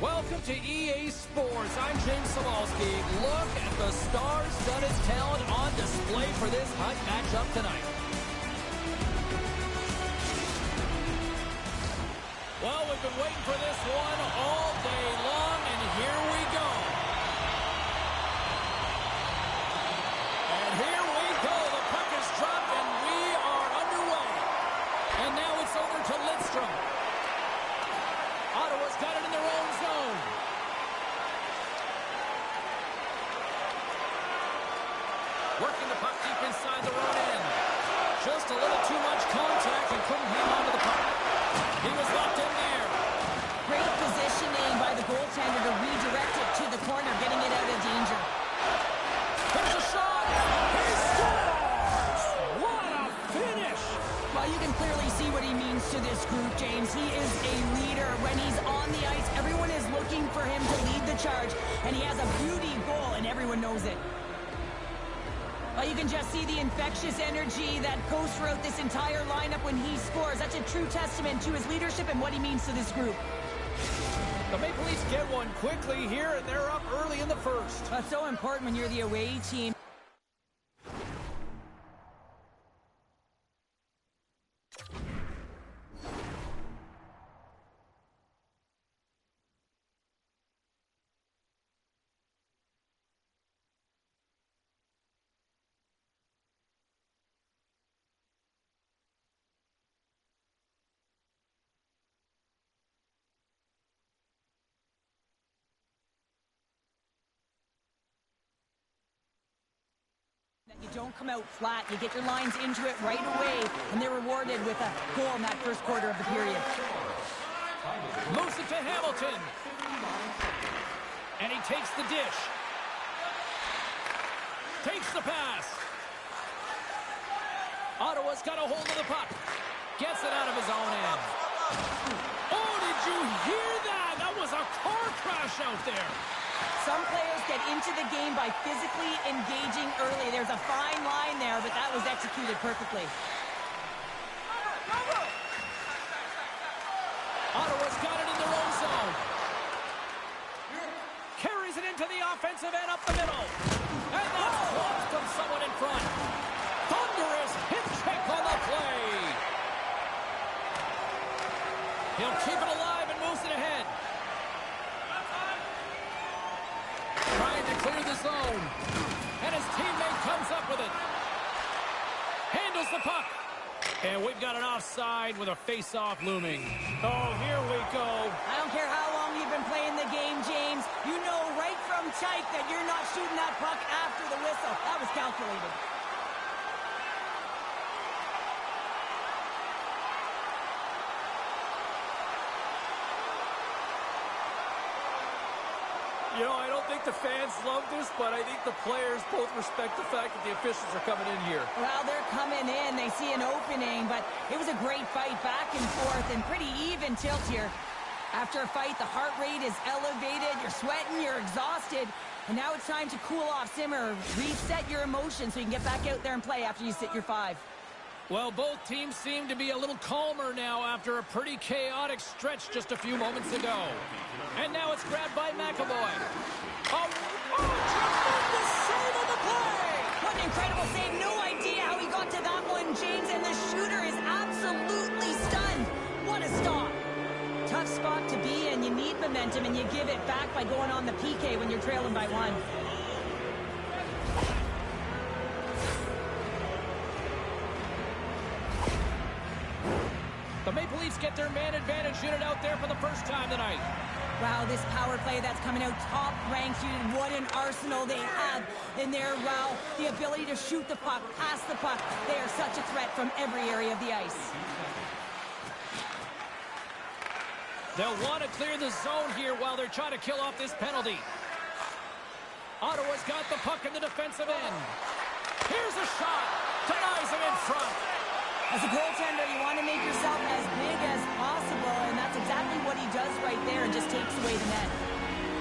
Welcome to EA Sports. I'm James Samolsky. Look at the star-studded talent on display for this hot matchup tonight. Well, we've been waiting for this one all day long, and here we go. And here we go. The puck is dropped, and we are underway. And now it's over to Lidstrom. Ottawa's got it in their own zone. Working the puck deep inside their own end. Just a little too much contact and couldn't hang on to the puck. He was locked in there. Great positioning by the goaltender to redirect it to the corner, getting it out of danger. There's a shot. He scores! What a finish! Well, you can clearly see what he means to this group, James. He is a leader. When he's on the ice, everyone is looking for him to lead the charge, and he has a beauty goal, and everyone knows it. Well, you can just see the infectious energy that goes throughout this entire lineup when he scores. That's a true testament to his leadership and what he means to this group. The Maple Leafs get one quickly here, and they're up early in the first. That's so important when you're the away team. You don't come out flat. You get your lines into it right away, and they're rewarded with a goal in that first quarter of the period. Moves it to Hamilton. And he takes the dish. Takes the pass. Ottawa's got a hold of the puck. Gets it out of his own end. Oh, did you hear that? That was a car crash out there. Some players get into the game by physically engaging early. There's a fine line there, but that was executed perfectly. Ottawa's got it in their own zone. Carries it into the offensive end up the middle. And that's blocked from someone in front. Thunderous hip check on the play. He'll keep it alive and moves it ahead. Trying to clear the zone. And his teammate comes up with it. Handles the puck. And we've got an offside with a face-off looming. Oh, here we go. I don't care how long you've been playing the game, James. You know right from tight that you're not shooting that puck after the whistle. That was calculated. You know, I don't think the fans love this, but I think the players both respect the fact that the officials are coming in here. Well, they're coming in. They see an opening, but it was a great fight back and forth and pretty even tilt here. After a fight, the heart rate is elevated. You're sweating. You're exhausted. And now it's time to cool off, simmer, reset your emotions so you can get back out there and play after you sit your 5. Well, both teams seem to be a little calmer now after a pretty chaotic stretch just a few moments ago. And now it's grabbed by McAvoy. Oh, tremendous save on the play! What an incredible save. No idea how he got to that one, James, and the shooter is absolutely stunned. What a stop. Tough spot to be in. You need momentum, and you give it back by going on the PK when you're trailing by 1. The Maple Leafs get their man advantage unit out there for the first time tonight. Wow, this power play that's coming out top-ranked unit. What an arsenal they have in there. Wow, the ability to shoot the puck, pass the puck. They are such a threat from every area of the ice. They'll want to clear the zone here while they're trying to kill off this penalty. Ottawa's got the puck in the defensive end. Here's a shot. Denies him in front. As a goaltender, you want to make yourself as big as possible, and that's exactly what he does right there and just takes away the net.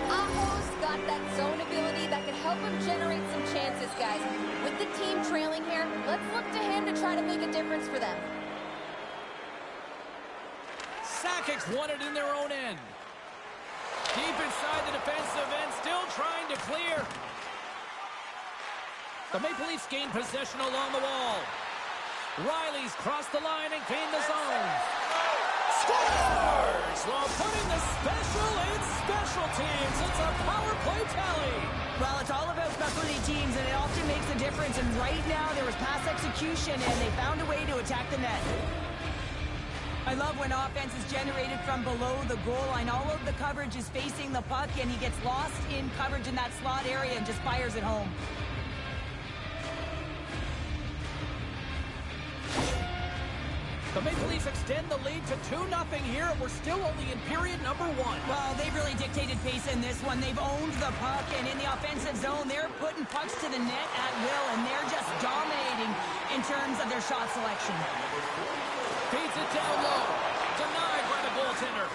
Aho's got that zone ability that can help him generate some chances, guys. With the team trailing here, let's look to him to try to make a difference for them. Sakic's won it in their own end. Deep inside the defensive end, still trying to clear. The Maple Leafs gain possession along the wall. Riley's crossed the line and gained the zone. Scores! While putting the special in special teams. It's a power play tally. Well, it's all about specialty teams, and it often makes a difference. And right now, there was pass execution, and they found a way to attack the net. I love when offense is generated from below the goal line. All of the coverage is facing the puck, and he gets lost in coverage in that slot area and just fires it home. The Maple Leafs extend the lead to 2-0 here, and we're still only in period number 1. Well, they've really dictated pace in this one. They've owned the puck, and in the offensive zone, they're putting pucks to the net at will, and they're just dominating in terms of their shot selection. Feeds it down low. Denied by the goaltender.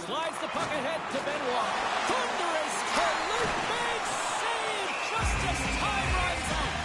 Slides the puck ahead to Benoit. Thunderous to Luke. Big save just as time runs out.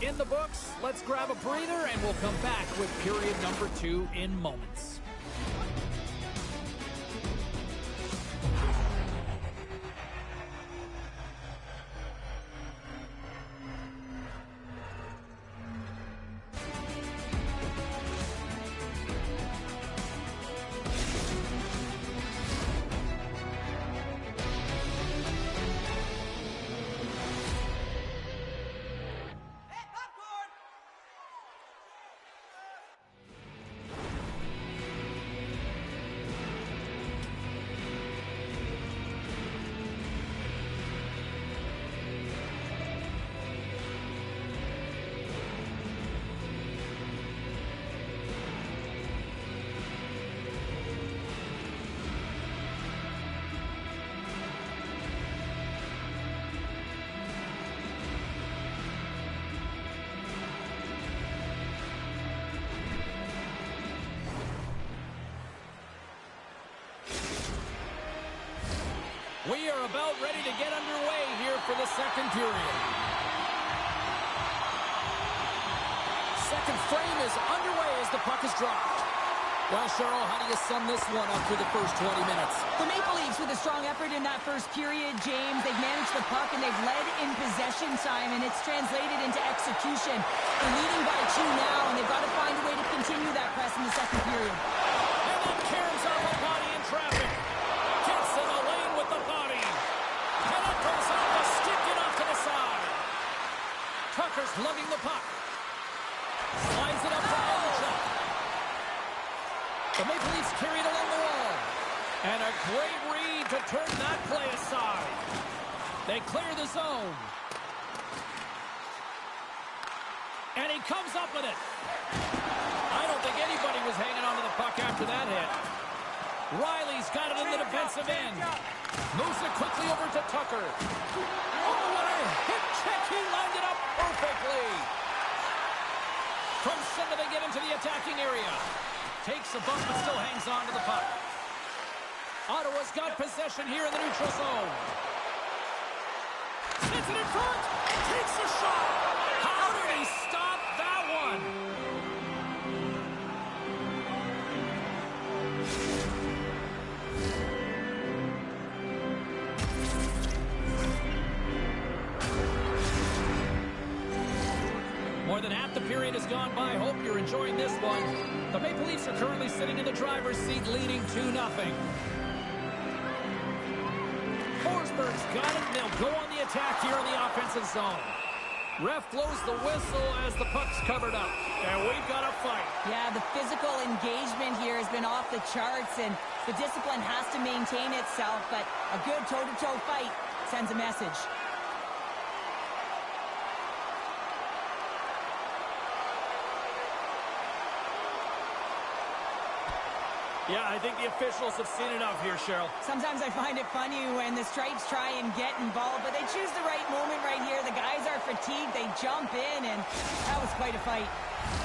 In the books, let's grab a breather and we'll come back with period number 2 in moments. We are about ready to get underway here for the second period. Second frame is underway as the puck is dropped. Well, Cheryl, how do you sum this one up for the first 20 minutes? The Maple Leafs with a strong effort in that first period, James. They've managed the puck and they've led in possession time, and it's translated into execution. They're leading by 2 now, and they've got to find a way to continue that press in the second period. And then caroms off a body in traffic. Gets in the lane with the body. And it goes off the stick and off to the side. Tucker's lugging the puck. Slides it up to Elgin. The Maple Leafs carry it along the wall. And a great read to turn that play aside. They clear the zone. And he comes up with it. I don't think anybody was hanging on to the puck after that hit. Riley's got it in the defensive end. Moves it quickly over to Tucker. Oh, what a hip check. He lined it up perfectly. From center, they get into the attacking area. Takes a bump but still hangs on to the puck. Ottawa's got possession here in the neutral zone. Sends it in front. Takes a shot. How did he stop that one? More than half the period has gone by. Hope you're enjoying this one. The Maple Leafs are currently sitting in the driver's seat, leading 2-0. Forsberg's got it, and they'll go on the attack here in the offensive zone. Ref blows the whistle as the puck's covered up. And we've got a fight. Yeah, the physical engagement here has been off the charts, and the discipline has to maintain itself, but a good toe-to-toe fight sends a message. Yeah, I think the officials have seen enough here, Cheryl. Sometimes I find it funny when the Stripes try and get involved, but they choose the right moment right here. The guys are fatigued, they jump in, and that was quite a fight.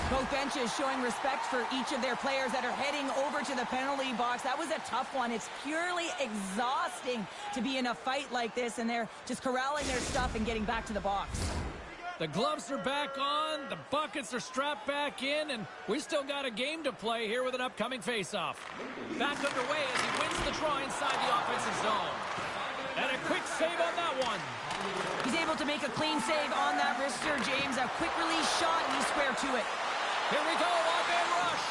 Both benches showing respect for each of their players that are heading over to the penalty box. That was a tough one. It's purely exhausting to be in a fight like this, and they're just corralling their stuff and getting back to the box. The gloves are back on, the buckets are strapped back in, and we still got a game to play here with an upcoming face-off. Back underway as he wins the draw inside the offensive zone. And a quick save on that one. He's able to make a clean save on that wrister, James. A quick release shot, and he's square to it. Here we go, off-man rush.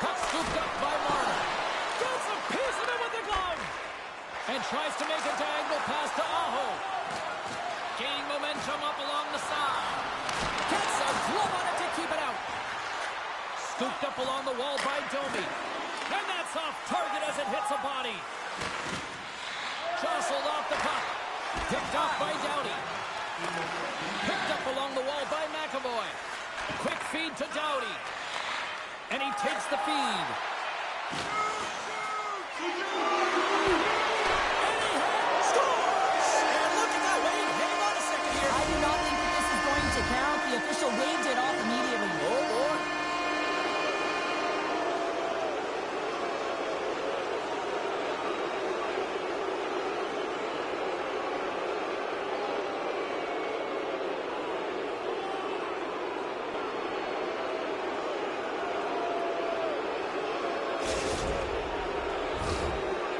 Puck scooped up by Marner. Gets a piece of it with the glove. And tries to make a diagonal pass to Aho. Gaining momentum up along the side. Gets a glove on it to keep it out. Scooped up along the wall by Domi. And that's off target as it hits a body. Jostled off the puck. Picked off by Doughty. Picked up along the wall by McAvoy. Quick feed to Doughty. And he takes the feed. Count. The official waved it off immediately. Oh, boy.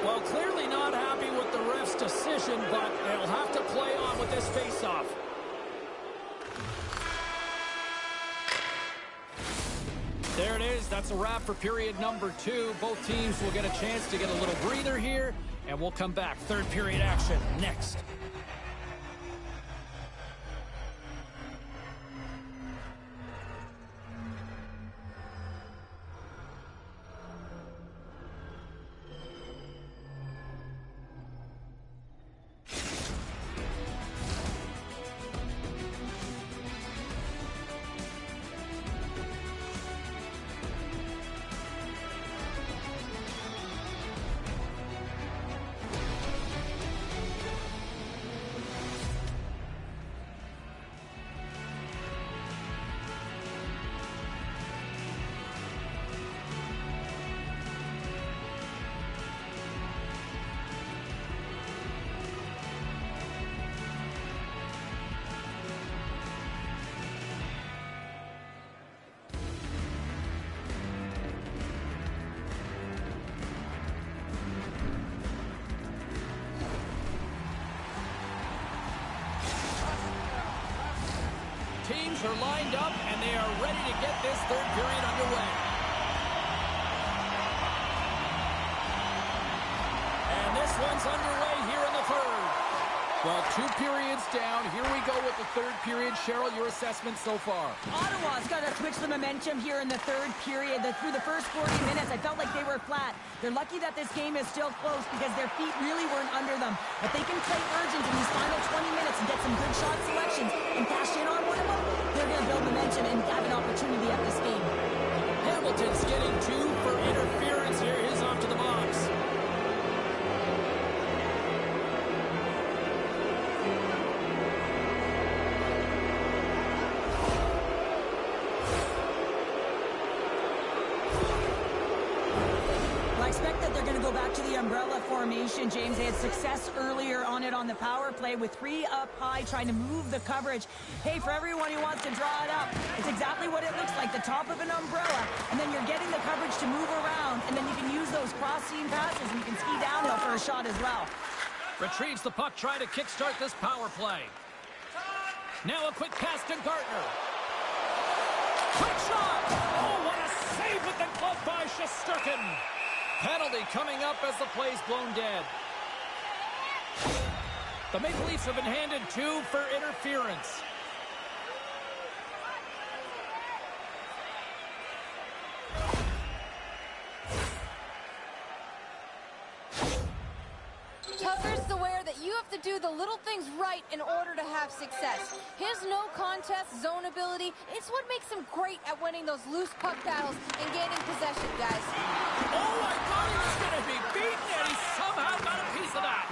Well, clearly not happy with the ref's decision, but they'll have to play on with this face-off. There it is. That's a wrap for period number 2. Both teams will get a chance to get a little breather here, and we'll come back. Third period action next. Teams are lined up, and they are ready to get this third period underway. And this one's underway here in the third. Well, 2 periods down. Here we go with the third period. Cheryl, your assessment so far? Ottawa's got to switch the momentum here in the third period. Through the first 40 minutes, I felt like they were flat. They're lucky that this game is still close because their feet really weren't under them. If they can play urgent in these final 20 minutes and get some good shot selections and cash in on one of them, they're going to build momentum and have an opportunity at this game. Hamilton's getting 2 for interference here. He's off to the box. Back to the umbrella formation, James. They had success earlier on it on the power play with 3 up high trying to move the coverage. Hey, for everyone who wants to draw it up, it's exactly what it looks like, the top of an umbrella, and then you're getting the coverage to move around, and then you can use those cross-seam passes, and you can ski downhill for a shot as well. Retrieves the puck, trying to kickstart this power play. Now a quick pass to Gartner. Quick shot! Oh, what a save with the glove by Shesterkin! Penalty coming up as the play's blown dead. The Maple Leafs have been handed 2 for interference. Tucker's aware that you have to do the little things right in order to have success. His no-contest zone ability, it's what makes him great at winning those loose puck battles and gaining possession, guys. Oh, I thought he was going to be beaten, and he somehow got a piece of that.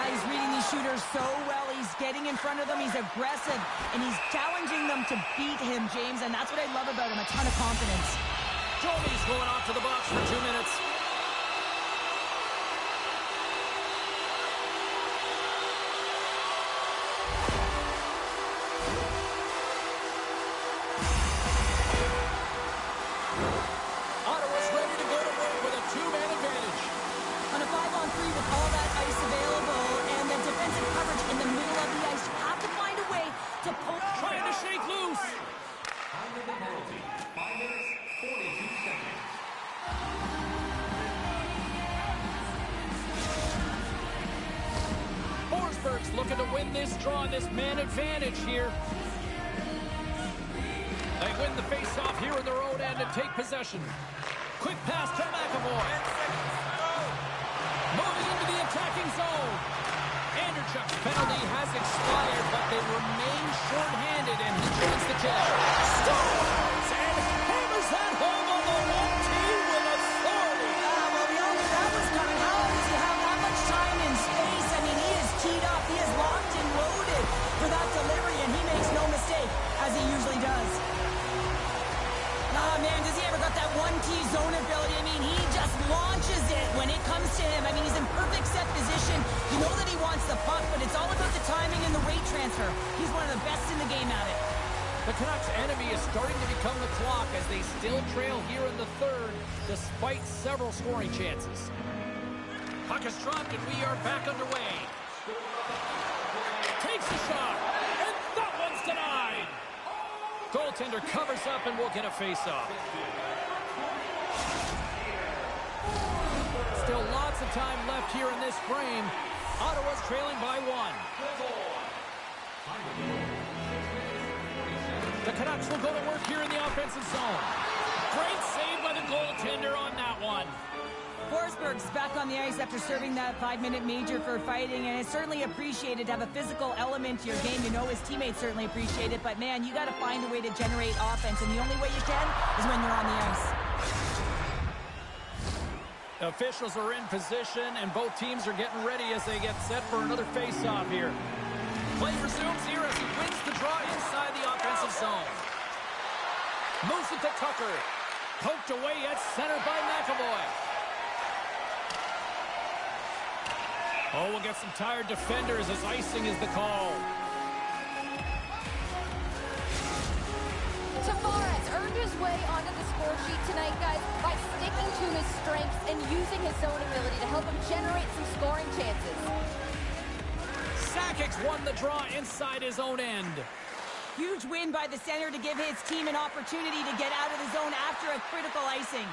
He's reading these shooters so well. He's getting in front of them. He's aggressive, and he's challenging them to beat him, James, and that's what I love about him, a ton of confidence. Joey's going off to the box for 2 minutes. Ottawa's ready to go to work with a 2-man advantage. On a 5-on-3 with all that ice available and the defensive coverage in the middle of the ice, you have to find a way to pull. Trying to shake loose. Time of the penalty, 5 minutes, 42 seconds. Forsberg's looking to win this draw on this man advantage here. They win the face-off here in their own end and take possession. Quick pass to McAvoy. Moving into the attacking zone. Anderchuk's penalty has expired, but they remain short-handed, and he joins the check. Scores! And hammers that home on the home team with authority. Well, we all knew that was coming. How does he have that much time and space? I mean, he is teed up. He is locked and loaded for that delivery, and he makes no mistake, as he usually does. Oh, man, does he ever got that one-key zone ability? I mean, he just launches it when it comes to him. I mean, he's in perfect set position. You know that he wants the puck, but it's all about the timing and the weight transfer. He's one of the best in the game at it. The Canucks' enemy is starting to become the clock as they still trail here in the third, despite several scoring chances. Puck is dropped, and we are back underway. Takes a shot, and that one's denied. Goaltender covers up, and we'll get a face-off. Still lots of time left here in this frame. Ottawa's trailing by 1. The Canucks will go to work here in the offensive zone. Great save by the goaltender on that one. Forsberg's back on the ice after serving that 5-minute major for fighting, and it's certainly appreciated to have a physical element to your game. You know his teammates certainly appreciate it, but man, you got to find a way to generate offense, and the only way you can is when you're on the ice. Officials are in position, and both teams are getting ready as they get set for another face-off here. Play resumes here as he wins the draw inside the offensive zone. Moves it to Tucker. Poked away at center by McAvoy. Oh, we'll get some tired defenders as icing is the call. Tavares earned his way onto the score sheet tonight, guys, by sticking to his strengths and using his zone ability to help him generate some scoring chances. Sakic's won the draw inside his own end. Huge win by the center to give his team an opportunity to get out of the zone after a critical icing.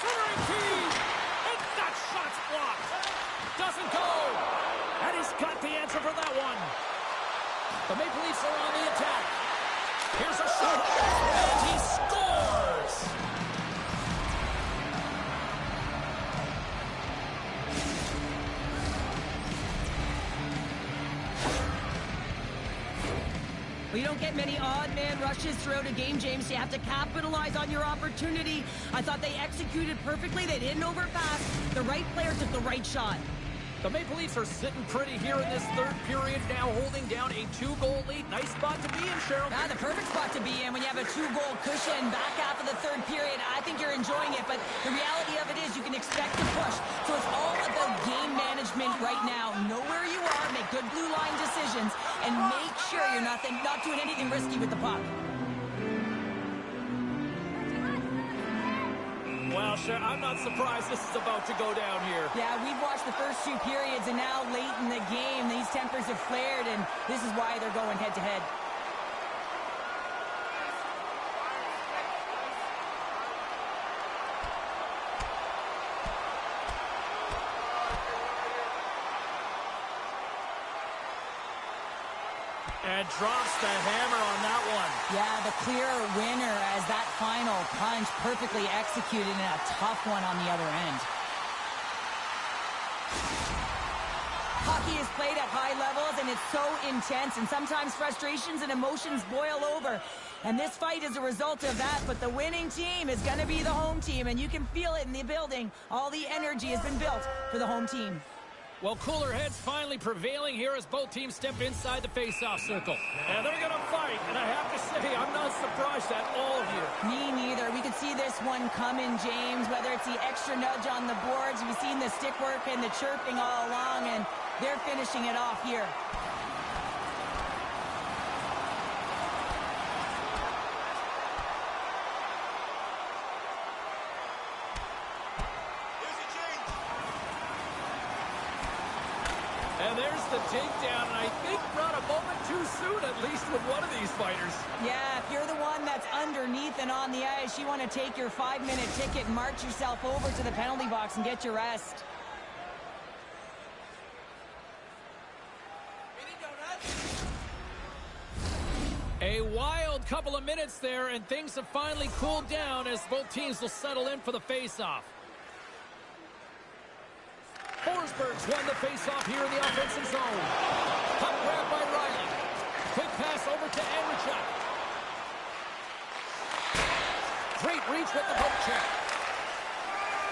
Centering key, and that shot's blocked. Doesn't go, and he's got the answer for that one. The Maple Leafs are on the attack. Here's a shot, and he scores! Well, you don't get many odd man rushes throughout a game, James. You have to capitalize on your opportunity. I thought they executed perfectly. They didn't overpass. The right player took the right shot. The Maple Leafs are sitting pretty here in this third period, now holding down a 2-goal lead. Nice spot to be in, Cheryl. The perfect spot to be in when you have a 2-goal cushion back half of the third period. I think you're enjoying it, but the reality of it is you can expect to push. So it's all about game management right now. Know where you are, make good blue line decisions, and make sure you're not doing anything risky with the puck. Well, sure, I'm not surprised this is about to go down here. Yeah, we've watched the first 2 periods, and now late in the game, these tempers have flared, and this is why they're going head-to-head. And drops the hammer on that one. Yeah, the clear winner as that final punch perfectly executed and a tough one on the other end. Hockey is played at high levels, and it's so intense, and sometimes frustrations and emotions boil over. And this fight is a result of that, but the winning team is going to be the home team, and you can feel it in the building. All the energy has been built for the home team. Well, cooler heads finally prevailing here as both teams step inside the face-off circle. And they're going to fight, and I have to say, I'm not surprised at all here. Me neither. We could see this one coming, James, whether it's the extra nudge on the boards. We've seen the stick work and the chirping all along, and they're finishing it off here. And there's the takedown, and I think brought a moment too soon, at least with one of these fighters. Yeah, if you're the one that's underneath and on the ice, you want to take your 5-minute ticket and march yourself over to the penalty box and get your rest. A wild couple of minutes there, and things have finally cooled down as both teams will settle in for the face-off. Forsberg's won the face-off here in the offensive zone. Puck grab by Riley. Quick pass over to Andrichuk. Great reach with the poke check.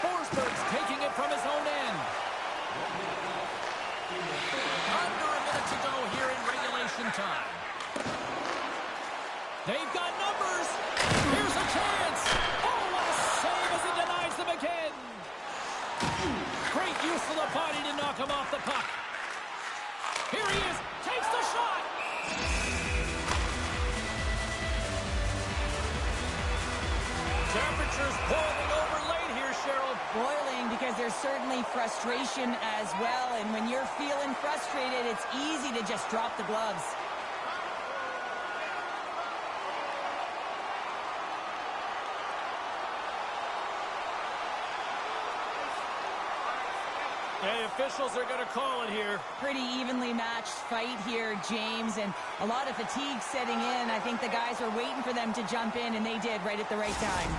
Forsberg's taking it from his own end. Under a minute to go here in regulation time. They've got numbers. Here's a chance. Oh, what a save as he denies them again. Great use of the body to knock him off the puck. Here he is. Takes the shot. Temperatures boiling over late here, Cheryl. Boiling because there's certainly frustration as well. And when you're feeling frustrated, it's easy to just drop the gloves. The officials are going to call it here. Pretty evenly matched fight here, James, and a lot of fatigue setting in. I think the guys were waiting for them to jump in, and they did right at the right time.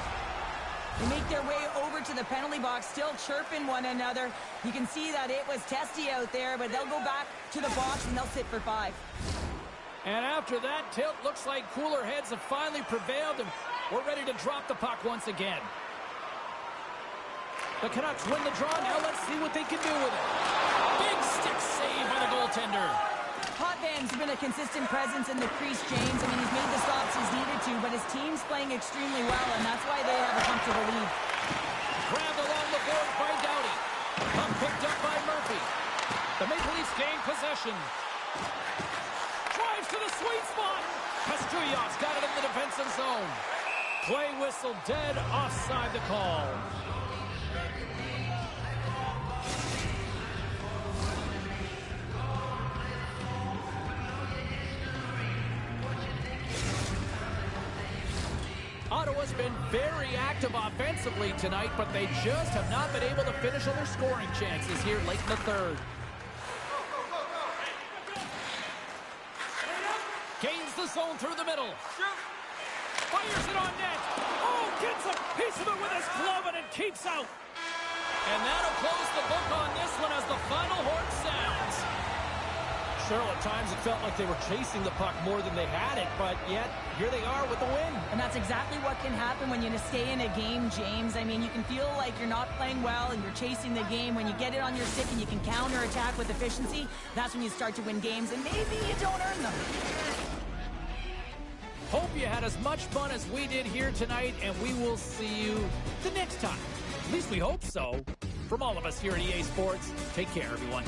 They make their way over to the penalty box, still chirping one another. You can see that it was testy out there, but they'll go back to the box, and they'll sit for 5. And after that tilt, looks like cooler heads have finally prevailed, and we're ready to drop the puck once again. The Canucks win the draw. Now let's see what they can do with it. Big stick save by the goaltender. Potvins has been a consistent presence in the crease, James. I mean, he's made the stops he's needed to, but his team's playing extremely well, and that's why they have a comfortable lead. Grabbed along the board by Doughty. Puck picked up by Murphy. The Maple Leafs gain possession. Drives to the sweet spot. Pastuyov's got it in the defensive zone. Play whistle dead, offside the call. Ottawa's been very active offensively tonight, but they just have not been able to finish on their scoring chances here late in the third. Gains the zone through the middle. Fires it on net. Oh, gets a piece of it with his glove and it keeps out. And that'll close the book on this one as the final horn sounds. Cheryl, at times it felt like they were chasing the puck more than they had it, but yet here they are with the win. And that's exactly what can happen when you stay in a game, James. I mean, you can feel like you're not playing well and you're chasing the game. When you get it on your stick and you can counter-attack with efficiency, that's when you start to win games, and maybe you don't earn them. Hope you had as much fun as we did here tonight, and we will see you the next time. At least we hope so. From all of us here at EA Sports, take care, everyone.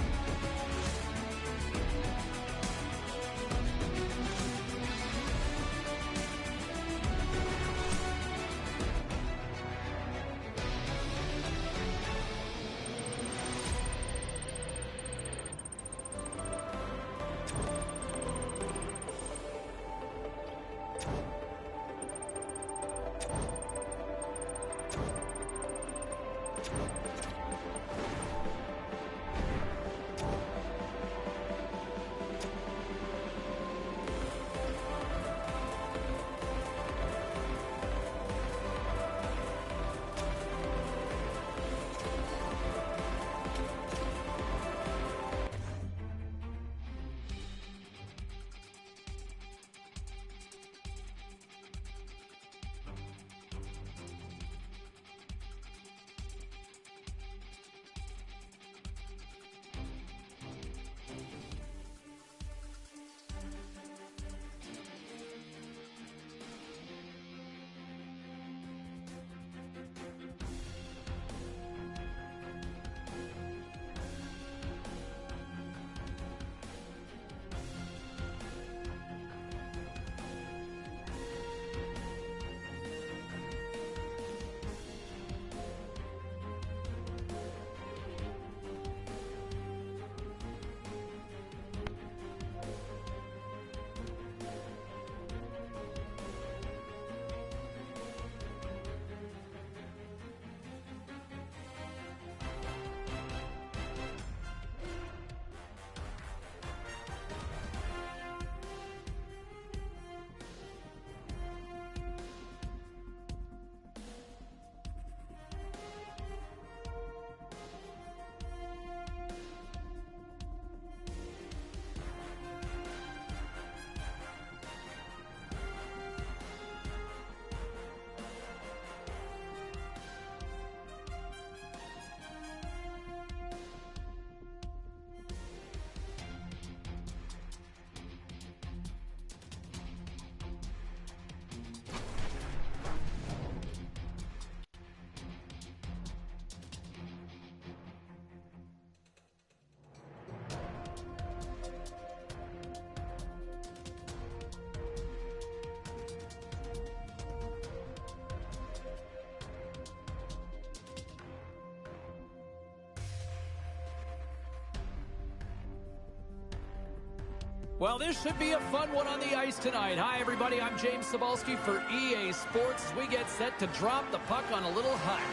Well, this should be a fun one on the ice tonight. Hi, everybody. I'm James Cebulski for EA Sports as we get set to drop the puck on a little hut.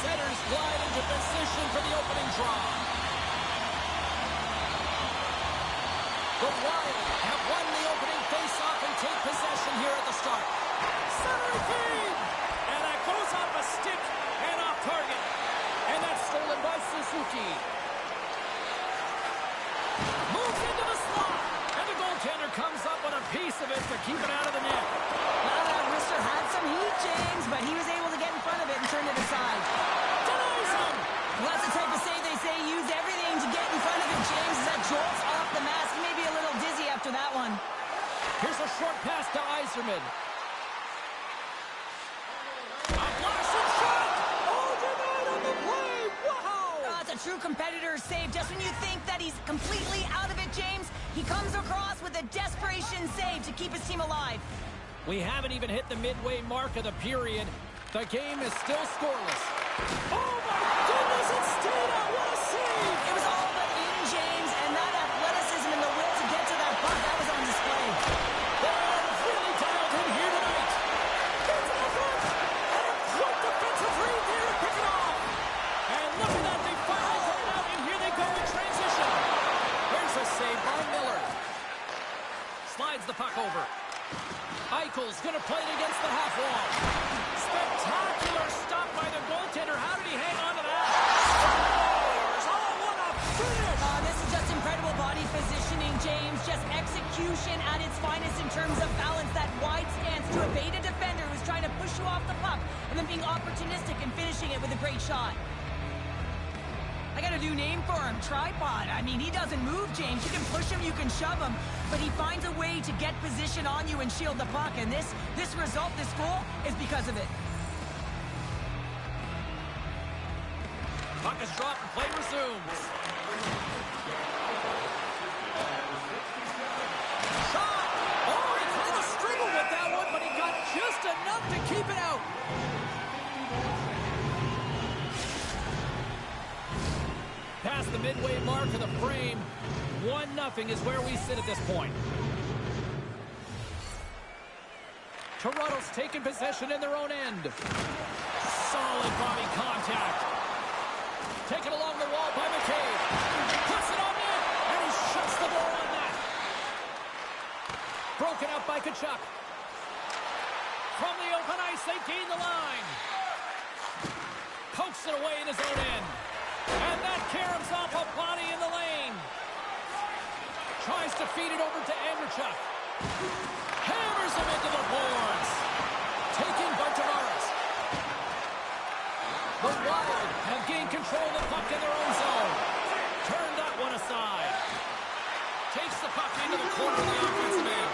Centers glide into position for the opening draw. The Wild have won the opening faceoff and take possession here at the start. Centering feed! And that goes off a stick and off target. And that's stolen by Suzuki. Moves into the slot. And the goaltender comes up with a piece of it to keep it out of the net. Well, that wrister had some heat, James, but he was able to get in front of it and turn it aside. Denies him. Well, that's the type of save they say use everything to get in front of it, James. As that jolts off the mask. He may be a little dizzy after that one. Here's a short pass to Yzerman. A blasted shot. Oh, denied on the play. Wow. Oh, it's a true competitor's save. Just when you think that he's completely out of it, James, he comes across with a desperation save to keep his team alive. We haven't even hit the midway mark of the period. The game is still scoreless. Oh, my goodness, it stayed out. What a save. It was all but in, James, and that athleticism and the will to get to that puck, that was on display. They're really dialed in here tonight. It's in the front. And a great defensive read there to pick it off. And look at that. They finally got it out, and here they go in transition. Here's a save by Miller. Slides the puck over. Eichel's going to play it against the half wall. Spectacular stop by the goaltender. How did he hang on to that? Oh, what a finish! This is just incredible body positioning, James. Just execution at its finest in terms of balance. That wide stance to evade a defender who's trying to push you off the puck and then being opportunistic and finishing it with a great shot. I got a new name for him, Tripod. I mean, he doesn't move, James. You can push him, you can shove him, but he finds a way to get position on you and shield the puck, and this result, this goal, is because of it. Puck is dropped and play resumes. Shot! Oh, he kind of struggled with that one, but he got just enough to keep it out. Past the midway mark of the frame, 1-0 is where we sit at this point. Toronto's taking possession in their own end. Solid body contact. Taken along the wall by McCabe. Puts it on net, and he shuts the door on that. Broken up by Tkachuk. From the open ice, they gain the line. Pokes it away in his own end. And that caroms off a body in the lane. Tries to feed it over to Andrechuk. Hammers him into the boards. Taking by Tavares. The Wild have gained control of the puck in their own zone. Turn that one aside. Takes the puck into the corner of the offensive end.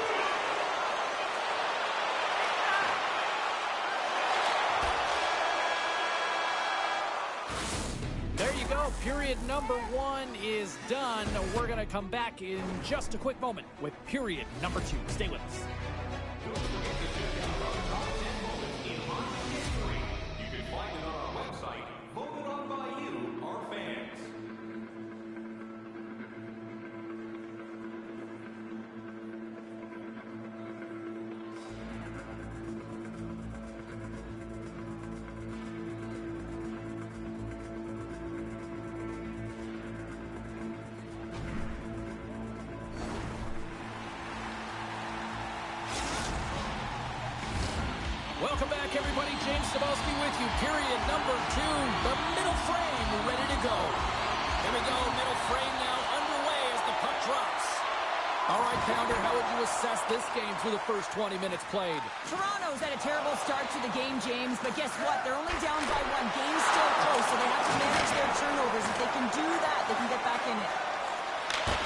There you go. Period number 1 is done. We're going to come back in just a quick moment with period number 2. Stay with us. Don't forget to check out our top 10 moments in hockey history. You can find it on our website, voted on by you, our fans. Welcome back, everybody. James Cebulski with you. Period number 2. The middle frame ready to go. Here we go. Middle frame now underway as the puck drops. All right, Pounder, how would you assess this game through the first 20 minutes played? Toronto's had a terrible start to the game, James, but guess what? They're only down by 1. Game's still close, so they have to manage their turnovers. If they can do that, they can get back in it.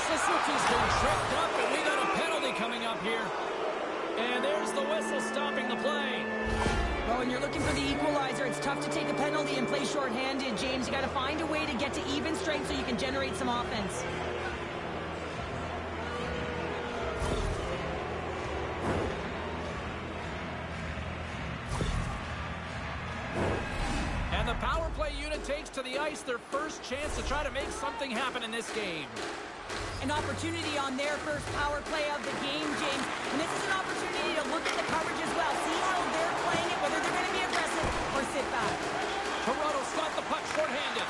Suzuki's been tripped up, and we got a penalty coming up here. And there's the whistle stopping the play. Well, when you're looking for the equalizer, it's tough to take a penalty and play shorthanded, James. You got to find a way to get to even strength so you can generate some offense. And the power play unit takes to the ice, their first chance to try to make something happen in this game. An opportunity on their first power play of the game, James. And this is an opportunity to look at the coverage as well. See how they're playing it, whether they're going to be aggressive or sit back. Toronto's got the puck shorthanded.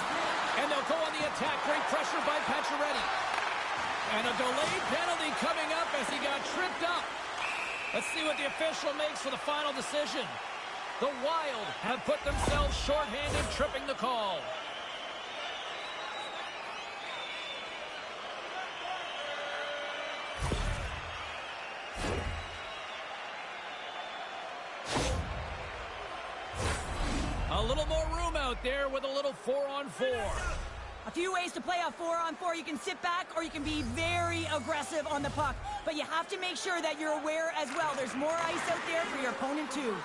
And they'll go on the attack. Great pressure by Pacioretty. And a delayed penalty coming up as he got tripped up. Let's see what the official makes for the final decision. The Wild have put themselves shorthanded, tripping the call. A little more room out there with a little 4-on-4. A few ways to play a 4-on-4. You can sit back or you can be very aggressive on the puck. But you have to make sure that you're aware as well. There's more ice out there for your opponent too.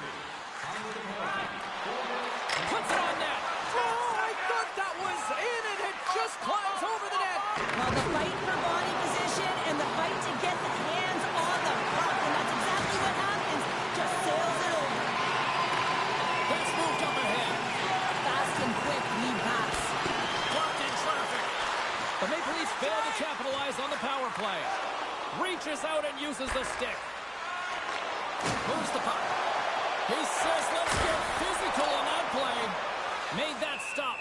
Puts it on net. Oh, I thought that was in and it just climbs over the net. Well, the fight for body position and the fight to get the hands on the puck. And that's exactly what happens. Just sails it over. That's moved up ahead. Fast and quick lead pass. Blocked in traffic. The Maple Leafs fail to capitalize on the power play. Reaches out and uses the stick. Moves the puck. He says, let's get physical on that play. Made that stop.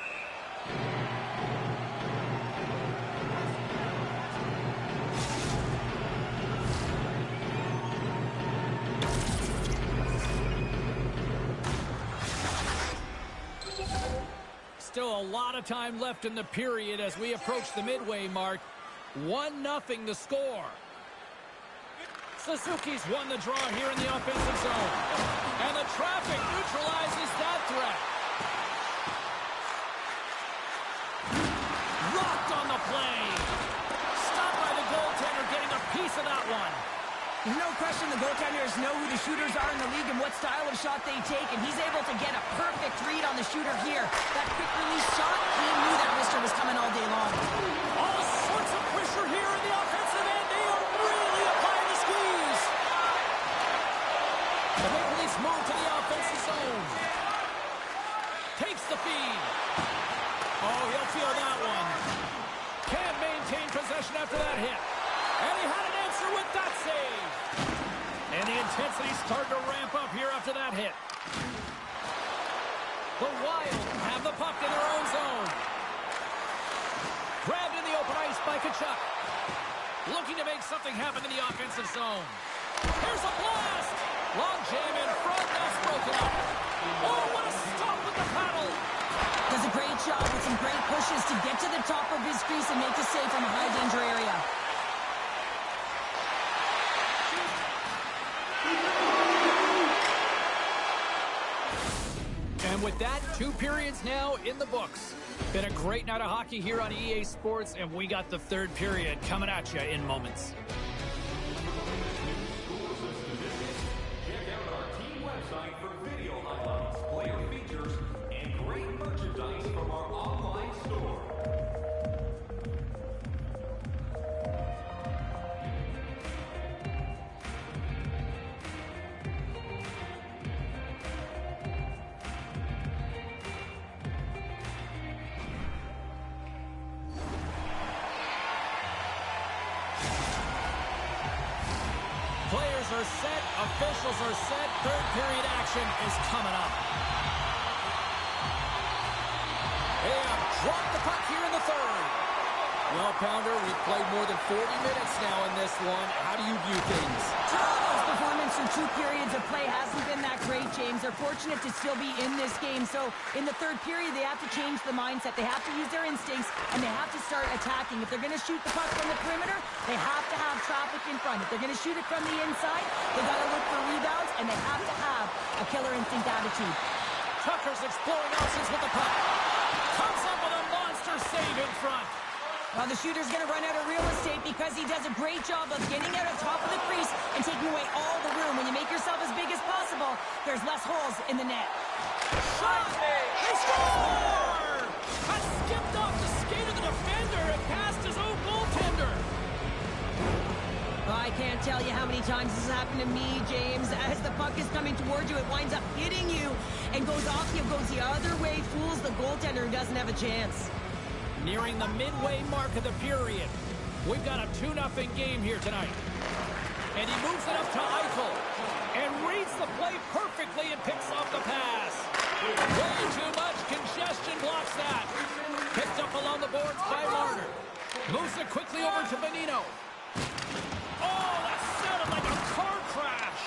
Still a lot of time left in the period as we approach the midway mark. 1-0 the score. Suzuki's won the draw here in the offensive zone. And the traffic neutralizes that threat. Rocked on the play. Stopped by the goaltender, getting a piece of that one. There's no question the goaltenders know who the shooters are in the league and what style of shot they take, and he's able to get a perfect read on the shooter here. That quick release shot, he knew that wrister was coming all day long. All sorts of pressure here in the offensive end. They are really applying the squeeze. The Maple Leafs move to the offensive zone. Takes the feed. Oh, he'll feel that one. Can't maintain possession after that hit. And he had an answer with that save. And the intensity started to ramp up here after that hit. The Wild have the puck in their own zone. Grabbed in the open ice by Tkachuk. Looking to make something happen in the offensive zone. Here's a blast. Long jam in front. That's broken up. Oh, what a stop with the paddle. Does a great job with some great pushes to get to the top of his crease and make the save from a high-danger area. And with that, 2 periods now in the books. Been a great night of hockey here on EA Sports, and we got the 3rd period coming at you in moments. Check out our team website for video highlights, player features, and great merchandise from our online store. Players are set, officials are set, 3rd period action is coming up. They have dropped the puck here in the 3rd. Well, Pounder, we've played more than 40 minutes now in this one. How do you view things? Toronto's performance through 2 periods of play hasn't been that great, James. They're fortunate to still be in this game. So in the 3rd period, they have to change the mindset. They have to use their instincts, and they have to start attacking. If they're going to shoot the puck from the perimeter, they have to have traffic in front. If they're going to shoot it from the inside, they got to look for rebounds, and they have to have a killer instinct attitude. Tucker's exploring options with the puck. Comes up with a monster save in front. Well, the shooter's going to run out of real estate because he does a great job of getting out on top of the crease and taking away all the room. When you make yourself as big as possible, there's less holes in the net. Shot! They score! Has skipped off the skate of the defender and past his own goaltender. I can't tell you how many times this has happened to me, James. As the puck is coming towards you, it winds up hitting you and goes off you, goes the other way, fools the goaltender who doesn't have a chance. Nearing the midway mark of the period. We've got a 2-0 game here tonight. And he moves it up to Eichel. And reads the play perfectly and picks off the pass. Way too much congestion blocks that. Picked up along the boards by Marner. Moves it quickly over to Bonino. Oh, that sounded like a car crash.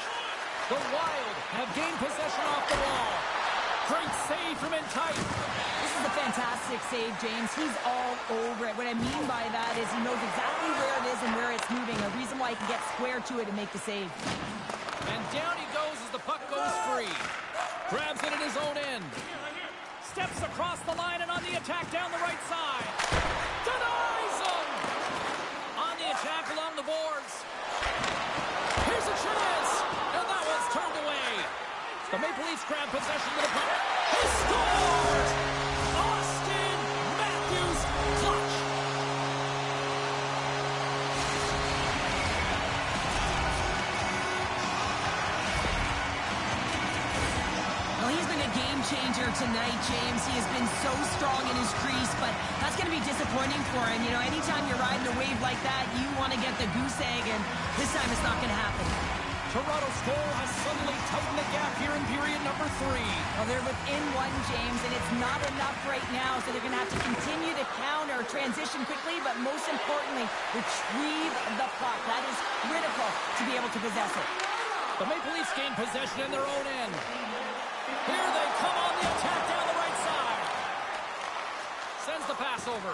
The Wild have gained possession off the wall. Great save from in tight. This is a fantastic save, James. He's all over it. What I mean by that is he knows exactly where it is and where it's moving. A reason why he can get square to it and make the save. And down he goes as the puck goes free. Grabs it in his own end. Steps across the line and on the attack down the right side. Denies him! On the attack along the boards. Here's a chance! And that one's turned away. The Maple Leafs grab possession of the puck. He scores! Austin Matthews clutch! Well, he's been a game changer tonight, James. He has been so strong in his crease, but that's going to be disappointing for him. You know, anytime you're riding a wave like that, you want to get the goose egg, and this time it's not going to happen. Toronto's goal has suddenly tightened the gap here in period number 3. Well, they're within one, James, and it's not enough right now, so they're going to have to continue to counter, transition quickly, but most importantly, retrieve the puck. That is critical to be able to possess it. The Maple Leafs gain possession in their own end. Here they come on the attack down the right side. Sends the pass over.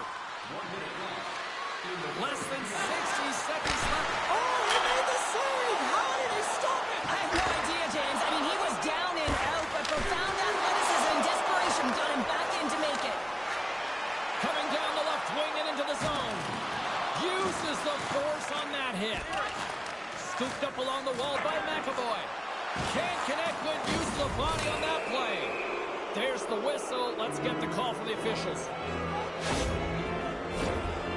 Less than 60 seconds left. Oh, he made the save! How did he stop it? I have no idea, James. I mean, he was down and out, but profound athleticism and desperation got him back in to make it. Coming down the left wing and into the zone. Uses the force on that hit. Scooped up along the wall by McAvoy. Can't connect. Good use of the body on that play. There's the whistle. Let's get the call from the officials.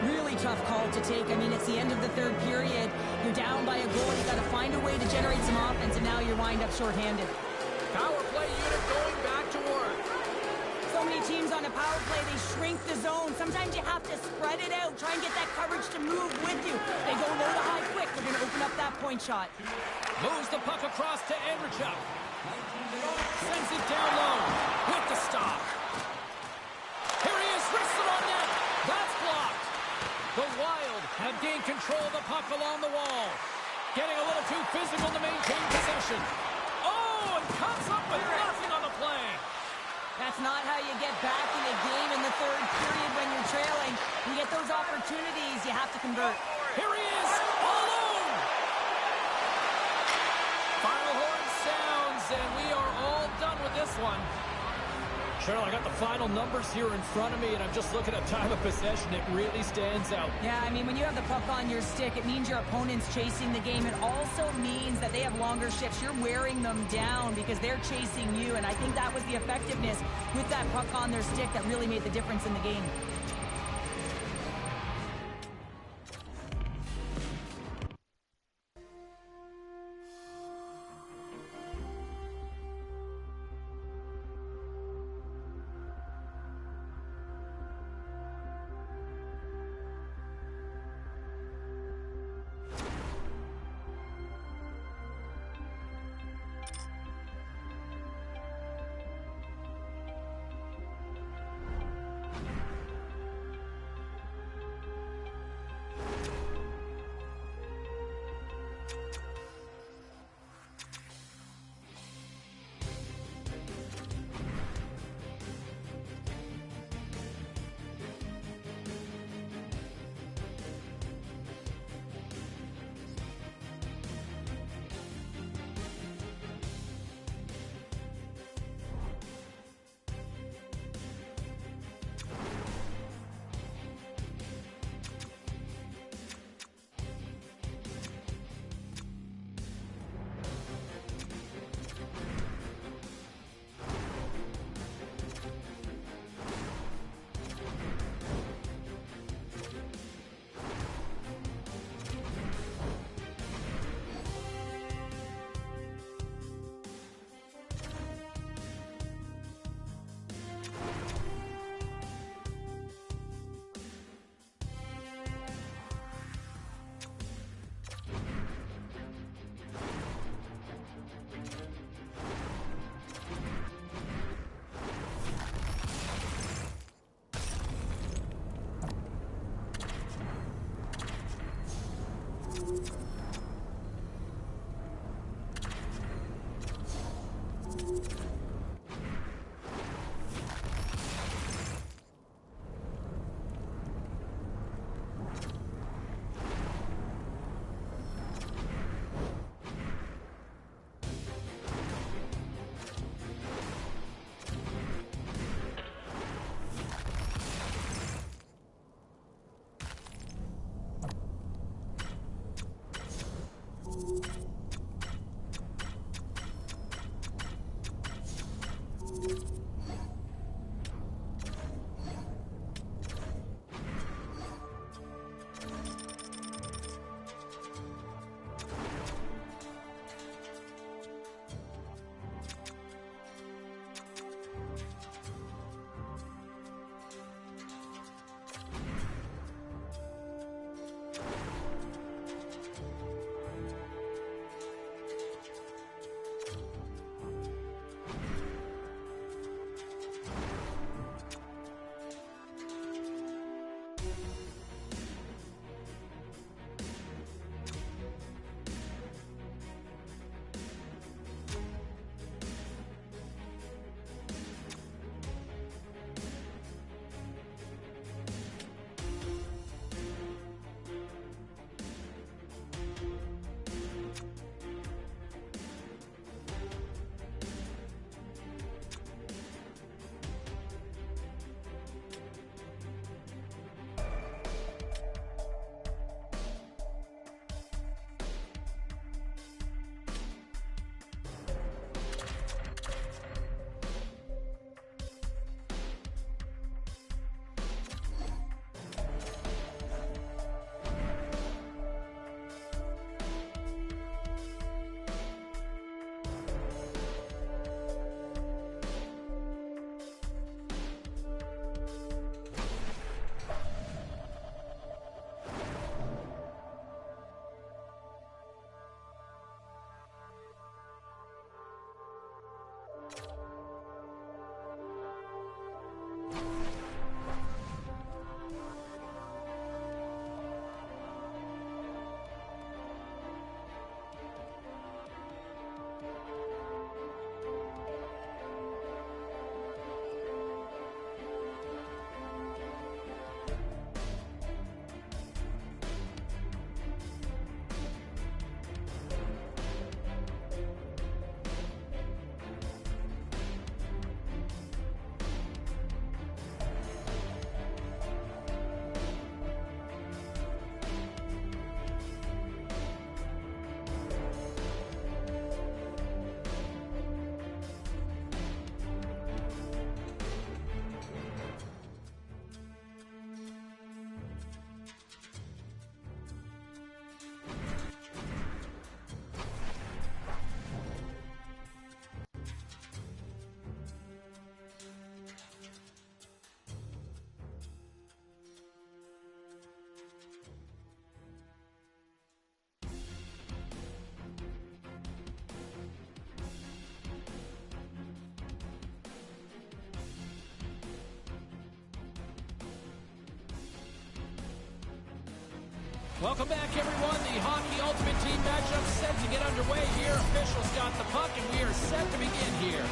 Really tough call to take. I mean, it's the end of the third period. You're down by a goal. You got to find a way to generate some offense, and now you're wind up shorthanded. Power play unit going back to work. So many teams on a power play, they shrink the zone. Sometimes you have to spread it out, try and get that coverage to move with you. They go low to high quick. They're going to open up that point shot. Moves the puck across to Andrichuk. Sends it down low with the stop. Here he is, wristed on net. That's blocked. The Wild have gained control of the puck along the wall. Getting a little too physical to maintain possession. Oh, and comes up with nothing on the play. That's not how you get back in a game in the third period when you're trailing. You get those opportunities, you have to convert. Here he is, all alone. Final horn sounds, and we are all done with this one. Cheryl, I got the final numbers here in front of me, and I'm just looking at time of possession. It really stands out. Yeah, I mean, when you have the puck on your stick, it means your opponent's chasing the game. It also means that they have longer shifts. You're wearing them down because they're chasing you, and I think that was the effectiveness with that puck on their stick that really made the difference in the game. Welcome back, everyone. The Hockey Ultimate Team matchup set to get underway here. Officials got the puck, and we are set to begin here.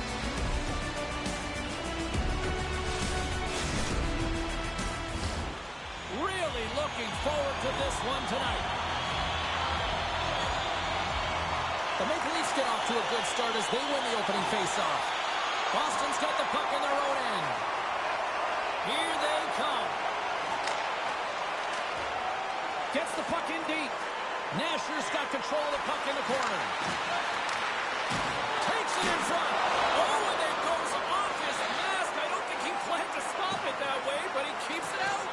Really looking forward to this one tonight. The Maple Leafs get off to a good start as they win the opening faceoff. Boston's got the puck in their own end. Here they come. Gets the puck in deep. Nasher's got control of the puck in the corner. Takes it in front. Oh, and it goes off his mask. I don't think he planned to stop it that way, but he keeps it out.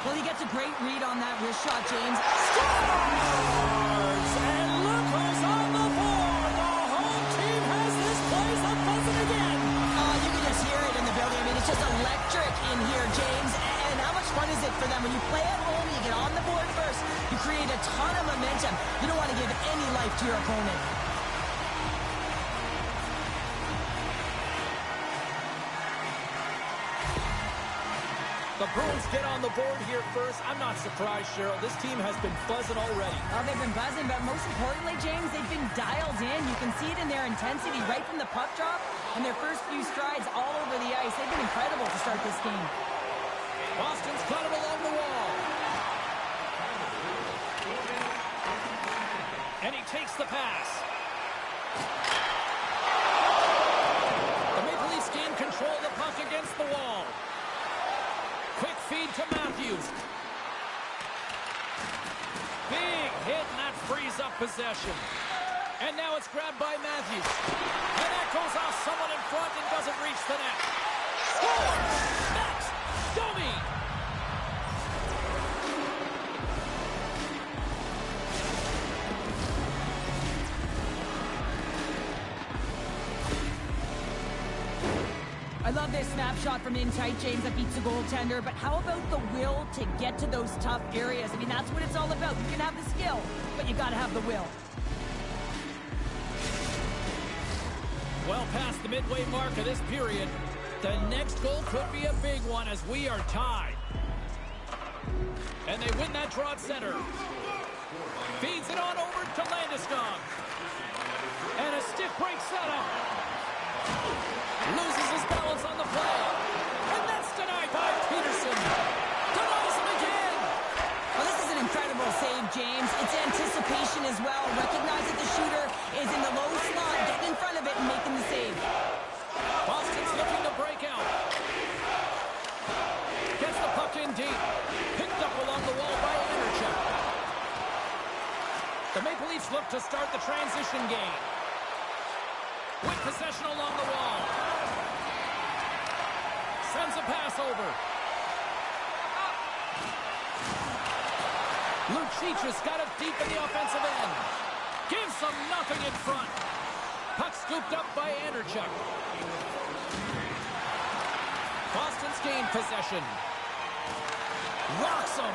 Well, he gets a great read on that wrist shot, James. Scores! And look who's on the board. The home team has this place a buzzing again. Oh, you can just hear it in the building. I mean, it's just electric in here, James. And how much fun is it for them? When you play at home, you get on the board first. You create a ton of momentum. You don't want to give any life to your opponent. The Bruins get on the board here first. I'm not surprised, Cheryl. This team has been buzzing already. Oh, they've been buzzing, but most importantly, James, they've been dialed in. You can see it in their intensity right from the puck drop and their first few strides all over the ice. They've been incredible to start this game. Boston's got it along the wall. And he takes the pass. The Maple Leafs gain control of the puck against the wall. Quick feed to Matthews. Big hit, and that frees up possession. And now it's grabbed by Matthews. And that goes off someone in front and doesn't reach the net. Scores! Next, Domi. I love this snapshot from in tight, James, that beats the goaltender, but how about the will to get to those tough areas? I mean, that's what it's all about. You can have the skill, but you got to have the will. Well past the midway mark of this period, the next goal could be a big one as we are tied. And they win that draw at center. Feeds it on over to Landeskog. And a stiff break setup. Loses his balance on the play. And that's denied by Peterson. Denies him again. Well, this is an incredible save, James. It's anticipation as well. Recognize that the shooter is in the low slot, getting in front of it and making the save. Boston's looking to break out. Gets the puck in deep. Picked up along the wall by Anderchuk. The Maple Leafs look to start the transition game. With possession along the wall. Sends a pass over. Lucic got it deep in the offensive end. Gives them nothing in front. Puck scooped up by Anderchuk. Boston's gained possession. Rocks him.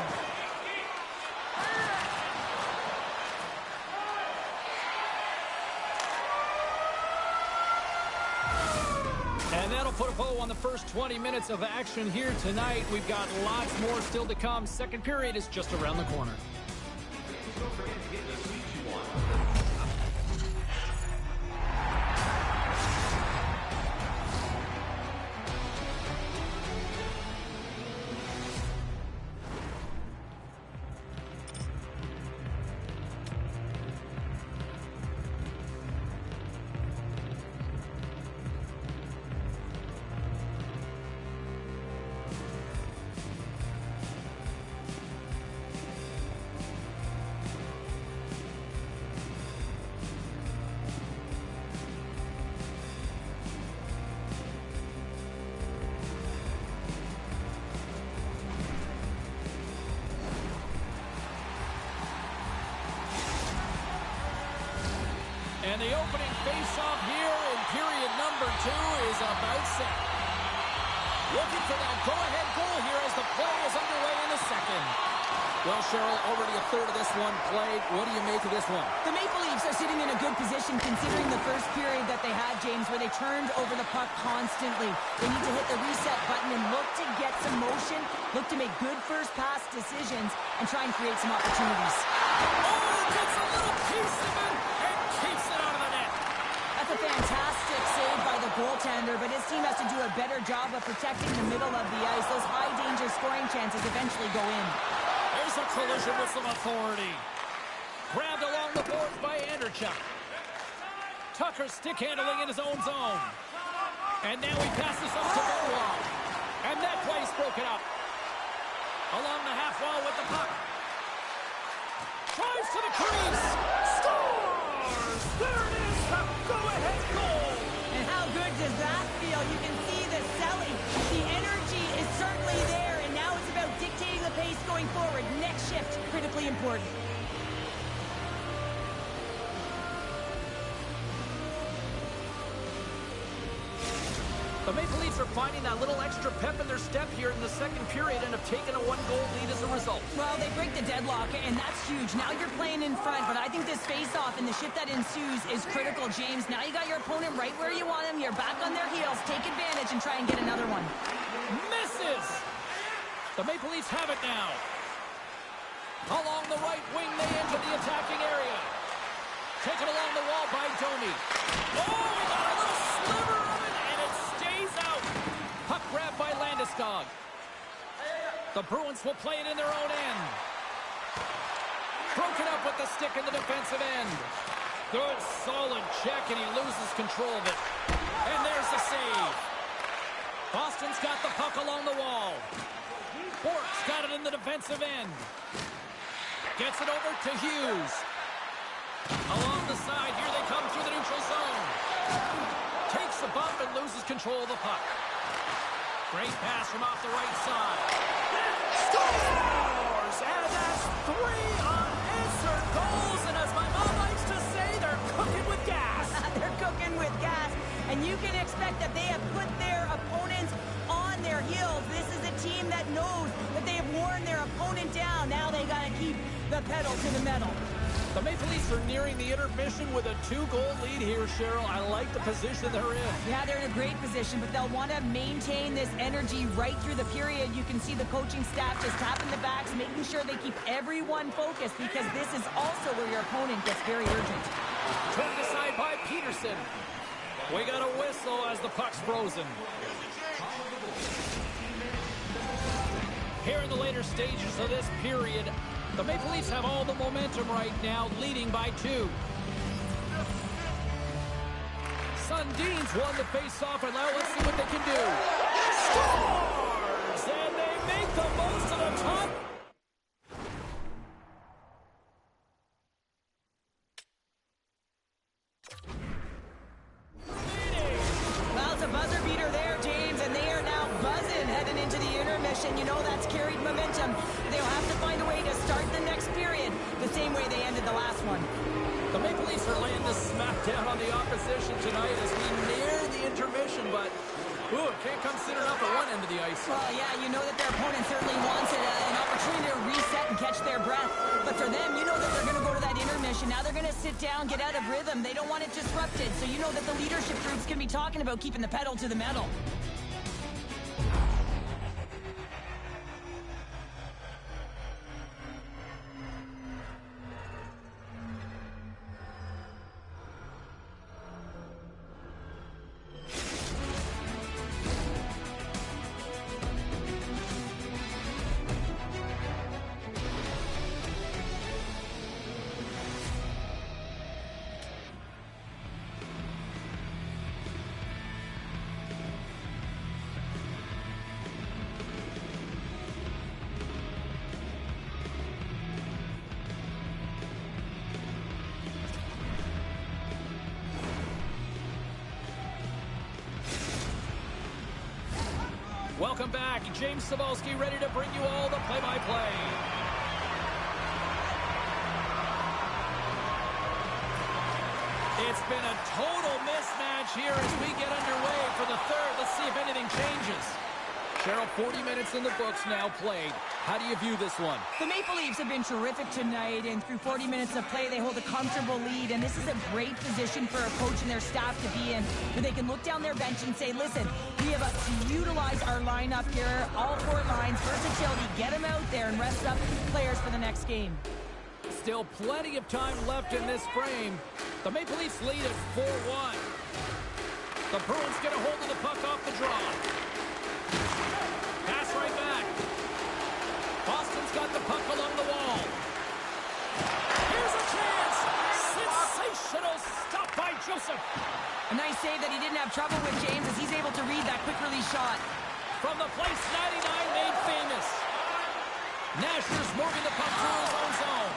And that'll put a bow on the first 20 minutes of action here tonight. We've got lots more still to come. Second period is just around the corner. And the opening face-off here in period number 2 is about set. Looking for that go-ahead goal here as the play is underway in the second. Well, Cheryl, already a third of this one played. What do you make of this one? The Maple Leafs are sitting in a good position considering the first period that they had, James, where they turned over the puck constantly. They need to hit the reset button and look to get some motion, look to make good first pass decisions, and try and create some opportunities. Oh, gets a little piece of it and keeps it out of the net. That's a fantastic save by the goaltender, but his team has to do a better job of protecting the middle of the ice. Those high-danger scoring chances eventually go in. There's a collision with some authority. Grabbed along the boards by Anderchuk. Tucker stick handling in his own zone. And now he passes up to Benoit. And that play's broken up. Along the half wall with the puck. Drives to the crease. Scores! There it is, the go-ahead goal. And how good does that feel? You can see the selling. The energy is certainly there, and now it's about dictating the pace going forward. Next shift, critically important. The Maple Leafs are finding that little extra pep in their step here in the second period and have taken a one-goal lead as a result. Well, they break the deadlock, and that's huge. Now you're playing in front, but I think this face-off and the shift that ensues is critical, James. Now you got your opponent right where you want him. You're back on their heels. Take advantage and try and get another one. Misses! The Maple Leafs have it now. Along the right wing, they enter the attacking area. Taken along the wall by Domi. Oh, he got a little sliver of it, and it stays out. Puck grabbed by Landeskog. The Bruins will play it in their own end. Broken up with the stick in the defensive end. Good, solid check, and he loses control of it. And there's the save. Boston's got the puck along the wall. Bork's got it in the defensive end. Gets it over to Hughes. Along the side, here they come through the neutral zone. Takes the bump and loses control of the puck. Great pass from off the right side. Scores! And that's 3 unanswered goals. And as my mom likes to say, they're cooking with gas. They're cooking with gas. And you can expect that they have put their opponents on their heels. This is a team that knows that they have worn their opponent down. Now they got to keep the pedal to the metal. The Maple Leafs are nearing the intermission with a 2-goal lead here, Cheryl. I like the position they're in. Yeah, they're in a great position, but they'll want to maintain this energy right through the period. You can see the coaching staff just tapping the backs, making sure they keep everyone focused, because this is also where your opponent gets very urgent. Turned aside by Peterson. We got a whistle as the puck's frozen. Here in the later stages of this period, the Maple Leafs have all the momentum right now, leading by 2. Sundin's won the face-off, and now let's see what they can do. Scores! And they make the most of the top. Well, it's a buzzer beater there, James, and they are now buzzing heading into the intermission. You know that's carried momentum. They'll have to find a way to start the next period the same way they ended the last one. The Maple Leafs are laying this smack down on the opposition tonight as we near the intermission, but it can't come soon enough at one end of the ice. Well, yeah, you know that their opponent certainly wants an opportunity to reset and catch their breath. But for them, you know that they're going to go to that intermission. Now they're going to sit down, get out of rhythm. They don't want it disrupted. So you know that the leadership group's going to be talking about keeping the pedal to the metal. Welcome back. James Cybulski ready to bring you all the play-by-play. It's been a total mismatch here as we get underway for the third. Let's see if anything changes. Cheryl, 40 minutes in the books now played. How do you view this one? The Maple Leafs have been terrific tonight, and through 40 minutes of play, they hold a comfortable lead, and this is a great position for a coach and their staff to be in, where they can look down their bench and say, listen, we have to utilize our lineup here, all four lines, versatility, get them out there and rest up players for the next game. Still plenty of time left in this frame. The Maple Leafs lead at 4-1. The Bruins get a hold of the puck off the draw. Pass right back. Boston's got the puck along the wall. Here's a chance. Sensational stop by Joseph. A nice save that he didn't have trouble with, James, as he's able to read that quick release shot. From the place 99 made famous. Nasher's moving the puck through his own zone.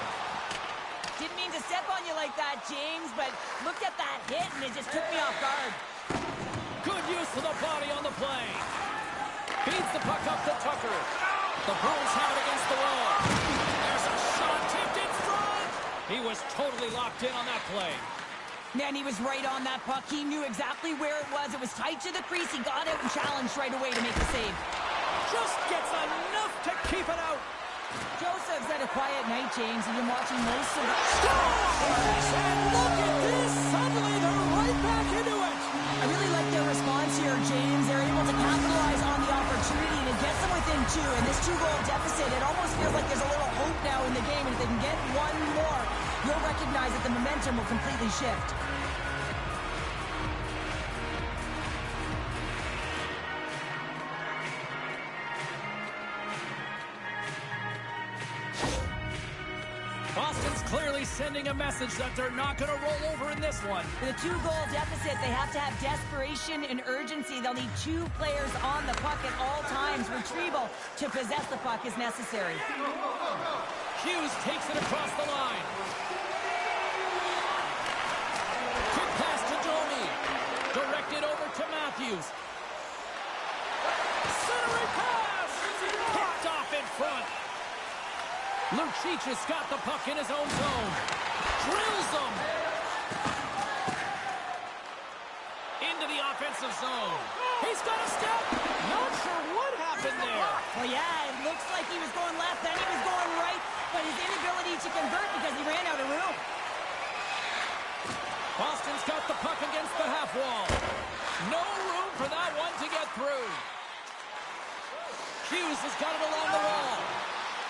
Didn't mean to step on you like that, James, but looked at that hit and it just took me off guard. Good use of the body on the play. Feeds the puck up to Tucker. The Bruins have it against the wall. There's a shot tipped in front. He was totally locked in on that play. Man, he was right on that puck. He knew exactly where it was. It was tight to the crease. He got out and challenged right away to make the save. Just gets enough to keep it out. Joseph's had a quiet night, James. He's been watching most of the... And look at this. Suddenly they're right back into it. I really like their response here, James. They're able to capitalize on the opportunity and it gets them within two. And this two-goal deficit, it almost feels like there's a little hope now in the game. And if they can get one more, you'll recognize that the momentum will completely shift. Boston's clearly sending a message that they're not going to roll over in this one. With a two-goal deficit, they have to have desperation and urgency. They'll need two players on the puck at all times. Retrieval to possess the puck is necessary. Hughes takes it across the line. Quick pass to Domi. Directed over to Matthews. Centering pass! Picked off in front. Lucic has got the puck in his own zone. Drills him. Into the offensive zone. He's got a step. Not sure what happened there. Well, yeah, it looks like he was going left, then he was going right, but his inability to convert because he ran out of room. Boston's got the puck against the half wall. No room for that one to get through. Hughes has got it along the wall.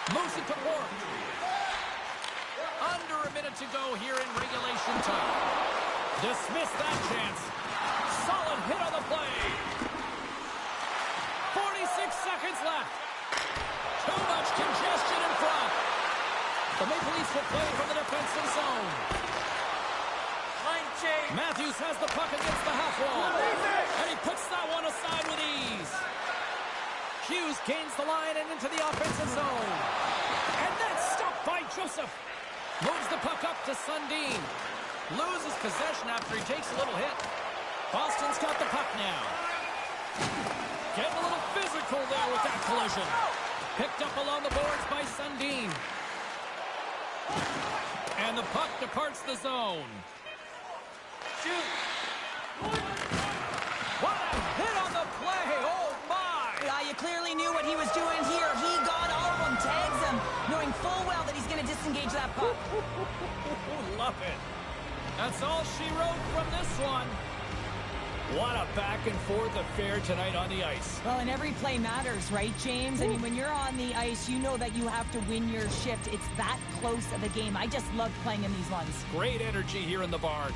Moves it to work. Under a minute to go here in regulation time. Dismiss that chance. Solid hit on the play. 46 seconds left. Too much congestion in front. The Maple Leafs will play from the defensive zone. Matthews has the puck against the half wall. And he puts that one aside with ease. Hughes gains the line and into the offensive zone. And that's stopped by Joseph. Moves the puck up to Sundin. Loses possession after he takes a little hit. Boston's got the puck now. Getting a little physical there with that collision. Picked up along the boards by Sundin. And the puck departs the zone. Shoot. What a hit on the play. Oh, my. Yeah, you clearly knew what he was doing here. He got all of them, tags them, knowing full well that he's going to disengage that puck. Love it. That's all she wrote from this one. What a back and forth affair tonight on the ice. Well, and every play matters, right, James? I mean, when you're on the ice, you know that you have to win your shift. It's that close of a game. I just love playing in these ones. Great energy here in the barn.